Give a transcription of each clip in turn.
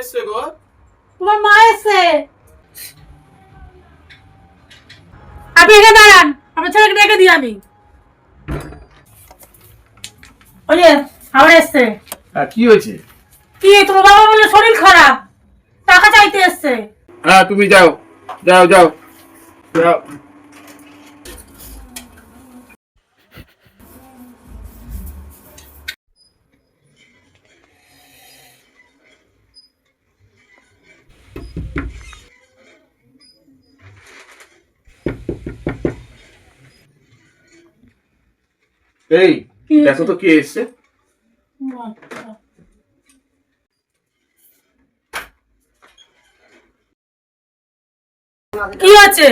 এসছে গো? তোমার মা এসছে। আপনি এখানে দাঁড়ান, আমার ছেলেকে ডেকে দিই আমি। ওই যে আবার এসছে। কি হয়েছে? কি তোমার বাবা বললো শরীর খারাপ, টাকা চাইতে এসছে। হ্যাঁ তুমি যাও যাও যাও যাও। এই দেখো তো কে এসছে। কি আছে?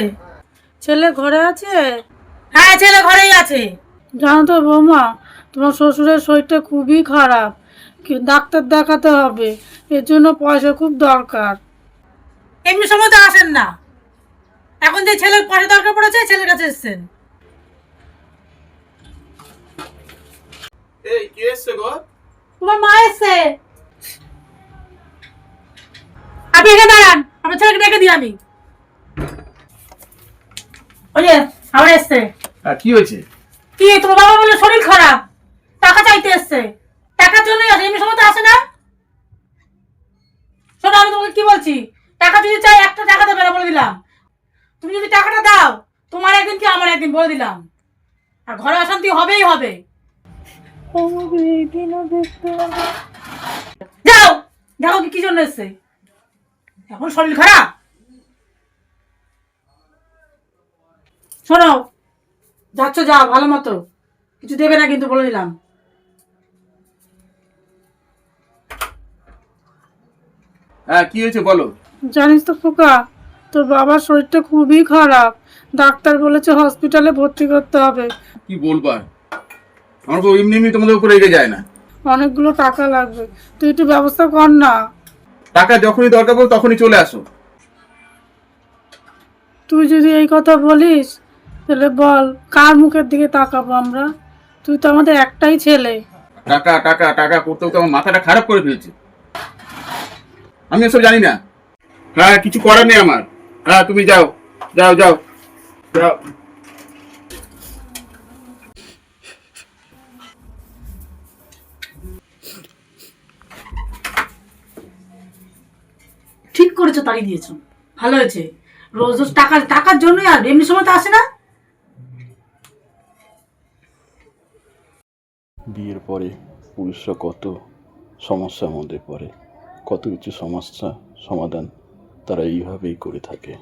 ছেলে ঘরে আছে? হ্যাঁ ছেলে ঘরেই আছে। জানো তো বৌমা, তোমার শ্বশুরের শরীরটা খুবই খারাপ, ডাক্তার দেখাতে হবে, এর জন্য পয়সা খুব দরকার। এমনি সময় তো আসেন না, এখন যে ছেলের পয়সা দরকার পড়েছে ছেলের কাছে এসছেন। এই কে এসছে গো? তোমার মা এসছে। আপনি এখানে দাঁড়ান, আমার ছেলেকে ডেকে দিই আমি। ওই যে আবার এসছে। কি হয়েছে? কি তোমার বাবা বললো শরীর খারাপ, টাকা চাইতে এসছে। টাকার জন্যই আসে, এমনি সময় তো আসে না। শোনো আমি তোমাকে কি বলছি, টাকা যদি চাই একটা টাকা দেবে না বলে দিলাম। তুমি যদি টাকাটা দাও, তোমার একদিন কি আমার একদিন বলে দিলাম। আর ঘরে অশান্তি হবেই হবে। যাও দেখো কি জন্য এসছে। এখন শরীর খারাপ। শোনো, যাচ্ছ যাও ভালো মতো, কিছু দেবে না কিন্তু বলে দিলাম। হ্যাঁ কি হয়েছে বলো। জানিস তো খোকা, তোর বাবার শরীরটা খুবই খারাপ, ডাক্তার বলেছে হসপিটালে ভর্তি করতে হবে। কি বলবা, আমার বউ এমনি এমনি তোমাদের উপরে রেগে যায় না। অনেকগুলো টাকা লাগবে, তুই একটু ব্যবস্থা কর না। টাকা যখনই দরকার পড়ে তখনই চলে আসো। তুই যদি এই কথা বলিস তাহলে বল কার মুখের দিকে তাকাবো আমরা? তুই তো আমাদের একটাই ছেলে। টাকা টাকা টাকা করতেও তো আমার মাথাটা খারাপ করে ফেলছে। আমি এসব জানি না। হ্যাঁ কিছু করার নেই আমার। হ্যাঁ তুমি যাও যাও যাও যাও। ঠিক করেছো, তাই দিয়েছো, ভালো হয়েছে। রোজ রোজ টাকার টাকার জন্যই আর এমনি সময় তো আসে না। বিয়ের পরে পুরুষরা কত সমস্যার মধ্যে পড়ে, কত কিছু সমস্যা সমাধান তারা এইভাবেই করে থাকে।